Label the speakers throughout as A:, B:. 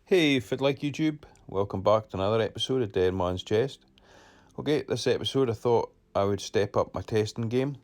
A: Hey, if you'd like YouTube, welcome back to another episode of Dead Man's Chest. Okay, this episode I thought I would step up my testing game,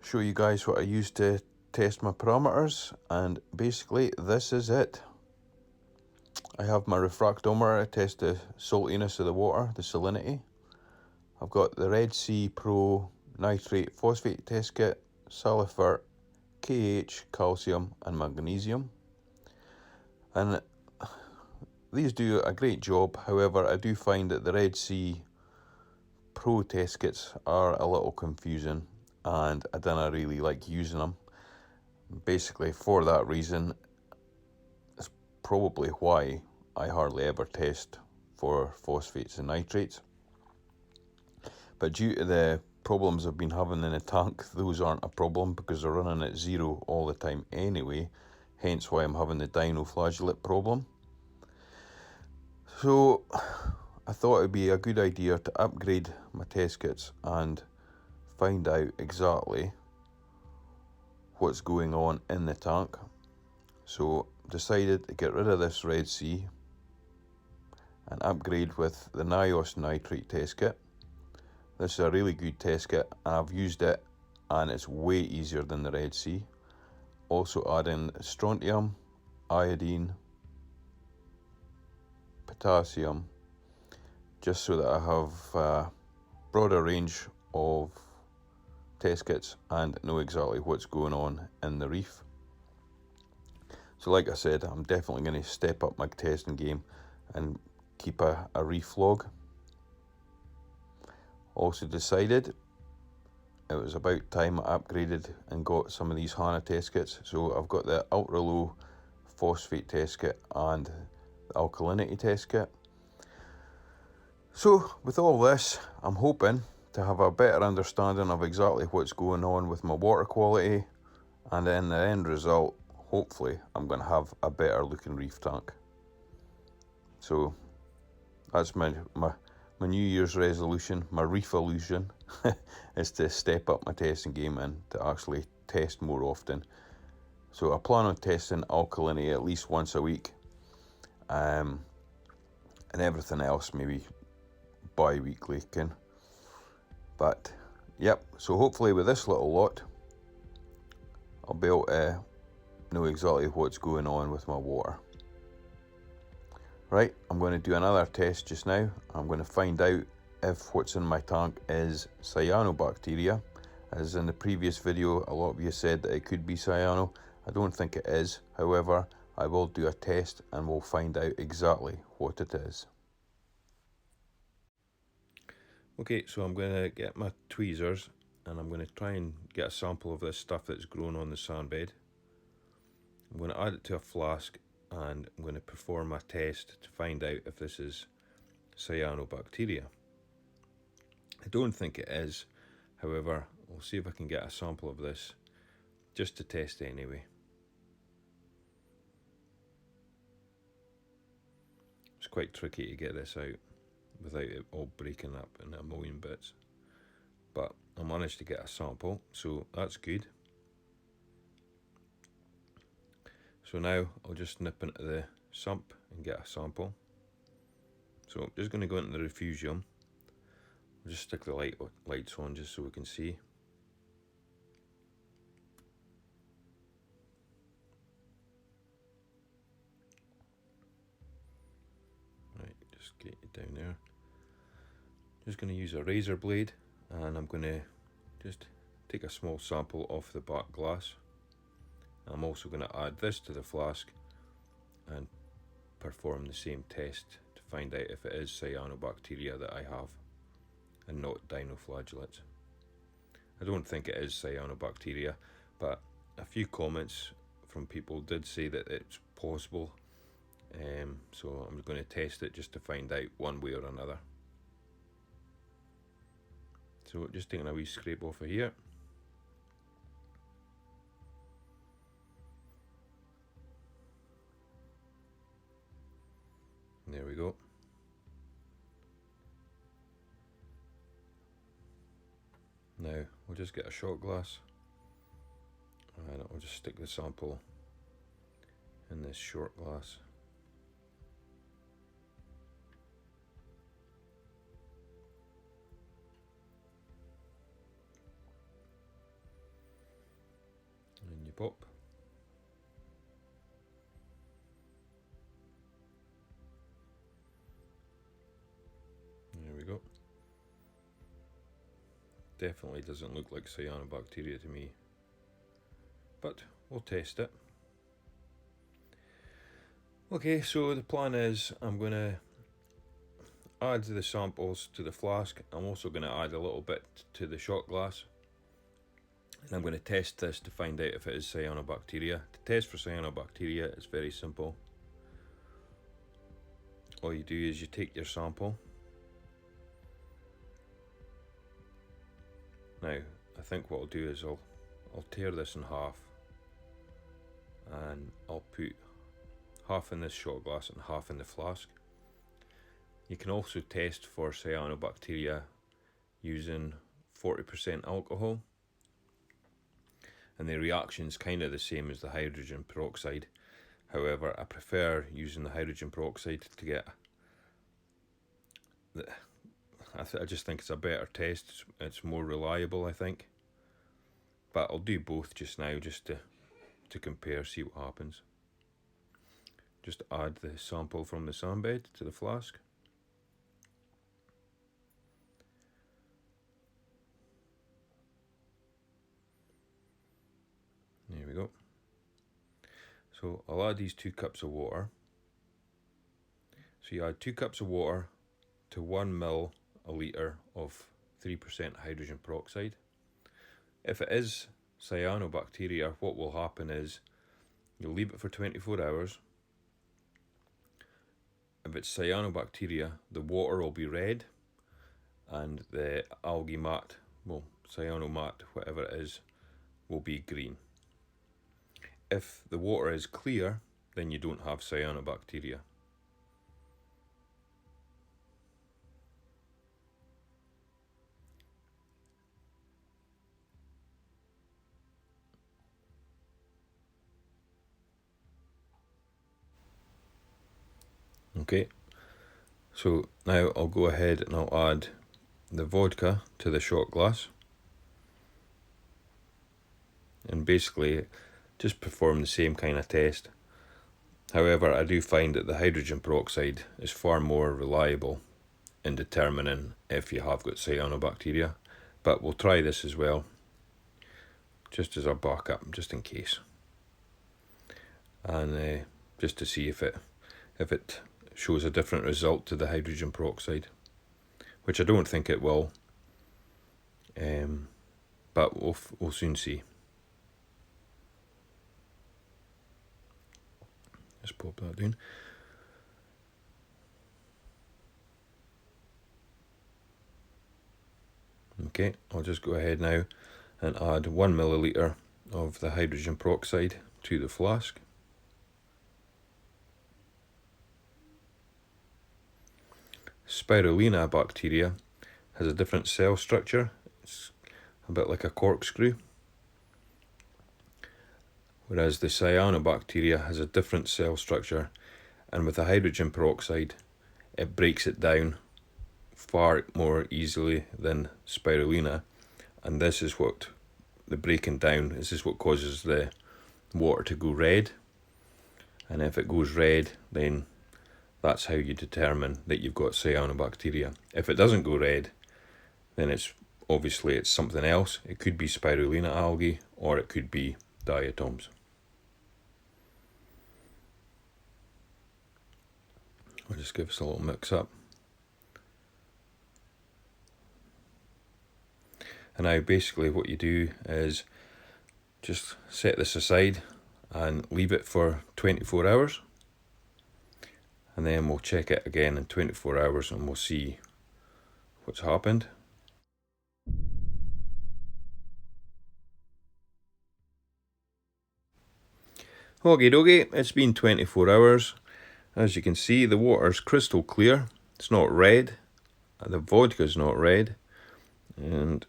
A: show you guys what I use to test my parameters, and basically this is it. I have my refractometer to test the saltiness of the water, the salinity. I've got the Red Sea Pro nitrate phosphate test kit, sulfur, KH, calcium and magnesium. And these do a great job, however I do find that the Red Sea Pro test kits are a little confusing and I don't really like using them. Basically for that reason, it's probably why I hardly ever test for phosphates and nitrates. But due to the problems I've been having in the tank, those aren't a problem because they're running at zero all the time anyway, hence why I'm having the dinoflagellate problem. So I thought it'd be a good idea to upgrade my test kits and find out exactly what's going on in the tank. So decided to get rid of this Red Sea and upgrade with the NIOS nitrate test kit. This is a really good test kit and I've used it and it's way easier than the Red Sea. Also add in strontium, iodine, potassium, just so that I have a broader range of test kits and know exactly what's going on in the reef. So like I said, I'm definitely going to step up my testing game and keep a reef log. Also decided it was about time I upgraded and got some of these HANA test kits. So I've got the ultra low phosphate test kit and the alkalinity test kit. So with all this, I'm hoping to have a better understanding of exactly what's going on with my water quality, and in the end result, hopefully I'm going to have a better looking reef tank. So that's my New Year's resolution, my reef illusion, is to step up my testing game and to actually test more often. So I plan on testing alkalinity at least once a week, and everything else maybe bi-weekly. But yep, so hopefully with this little lot I'll be able to know exactly what's going on with my water. Right, I'm going to do another test just now. I'm going to find out if what's in my tank is Cyanobacteria. As in the previous video, a lot of you said that it could be cyano. I don't think it is. However, I will do a test and we'll find out exactly what it is. Okay, so I'm going to get my tweezers and I'm going to try and get a sample of this stuff that's grown on the sandbed. I'm going to add it to a flask and I'm going to perform a test to find out if this is Cyanobacteria. I don't think it is, however, I'll see if I can get a sample of this just to test anyway. It's quite tricky to get this out without it all breaking up in a million bits, but I managed to get a sample, so that's good. So now I'll just nip into the sump and get a sample. So I'm just going to go into the refugium. I'll just stick the lights on just so we can see. Right, just get you down there. Just going to use a razor blade and I'm going to just take a small sample off the back glass. I'm also going to add this to the flask and perform the same test to find out if it is Cyanobacteria that I have and not dinoflagellates. I don't think it is Cyanobacteria, but a few comments from people did say that it's possible, so I'm going to test it just to find out one way or another. So just taking a wee scrape off of here. There we go. Now we'll just get a shot glass and I'll just stick the sample in this short glass. pop. There we go. Definitely doesn't look like cyanobacteria to me, but we'll test it. Okay, so the plan is I'm going to add the samples to the flask. I'm also going to add a little bit to the shot glass, and I'm going to test this to find out if it is cyanobacteria. To test for cyanobacteria, it's very simple. All you do is you take your sample. Now, I think what I'll do is I'll tear this in half, and I'll put half in this shot glass and half in the flask. You can also test for cyanobacteria using 40% alcohol, and the reaction's kind of the same as the hydrogen peroxide. However, I prefer using the hydrogen peroxide to get I just think it's a better test. It's more reliable, I think. But I'll do both just now, just to compare, see what happens. Just add the sample from the sandbed to the flask. There we go. So I'll add these 2 cups of water. So you add 2 cups of water to 1 ml a litre of 3% hydrogen peroxide. If it is cyanobacteria, what will happen is you'll leave it for 24 hours. If it's cyanobacteria, the water will be red and the algae mat, well, cyanomat, whatever it is, will be green. If the water is clear, then you don't have cyanobacteria. Okay, so now I'll go ahead and I'll add the vodka to the shot glass, and basically just perform the same kind of test. However, I do find that the hydrogen peroxide is far more reliable in determining if you have got cyanobacteria, but we'll try this as well, just as a backup, just in case, and just to see if it shows a different result to the hydrogen peroxide, which I don't think it will, but we'll soon see. Just pop that down. Okay, I'll just go ahead now and add 1 milliliter of the hydrogen peroxide to the flask. Spirulina bacteria has a different cell structure. It's a bit like a corkscrew, whereas the cyanobacteria has a different cell structure, and with the hydrogen peroxide it breaks it down far more easily than spirulina, and this is what the breaking down, this is what causes the water to go red, and if it goes red, then that's how you determine that you've got cyanobacteria. If it doesn't go red, then it's something else. It could be spirulina algae, or it could be diatoms. I'll just give us a little mix up. And now basically what you do is just set this aside and leave it for 24 hours. And then we'll check it again in 24 hours and we'll see what's happened. Okie dokie, it's been 24 hours. As you can see, the water's crystal clear. It's not red. The vodka's not red. And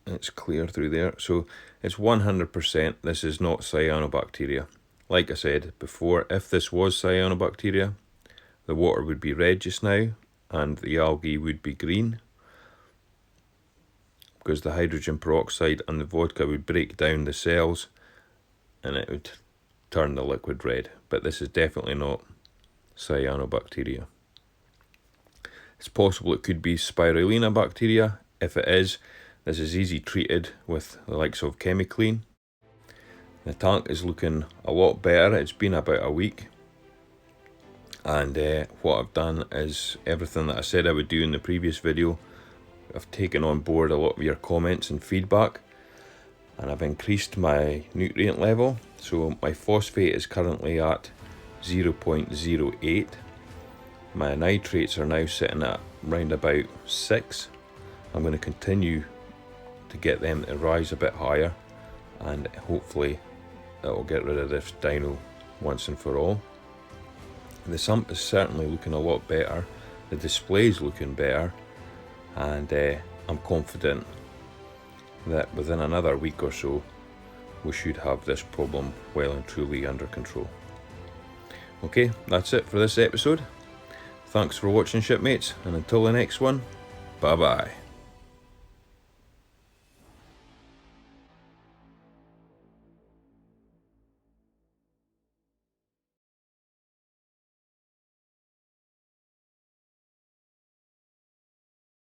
A: it's clear through there. So it's 100% this is not cyanobacteria. Like I said before, if this was cyanobacteria, the water would be red just now and the algae would be green. because the hydrogen peroxide and the vodka would break down the cells and it would turn the liquid red. But this is definitely not Cyanobacteria. It's possible it could be spirulina bacteria. If it is, this is easy treated with the likes of ChemiClean. The tank is looking a lot better. It's been about a week. And what I've done is everything that I said I would do in the previous video. I've taken on board a lot of your comments and feedback. And I've increased my nutrient level. So my phosphate is currently at 0.08. My nitrates are now sitting at round about 6. I'm going to continue to get them to rise a bit higher, and hopefully that will get rid of this dino once and for all. The sump is certainly looking a lot better, the display is looking better, and I'm confident that within another week or so we should have this problem well and truly under control. Okay, that's it for this episode. Thanks for watching, shipmates, and until the next one, bye bye.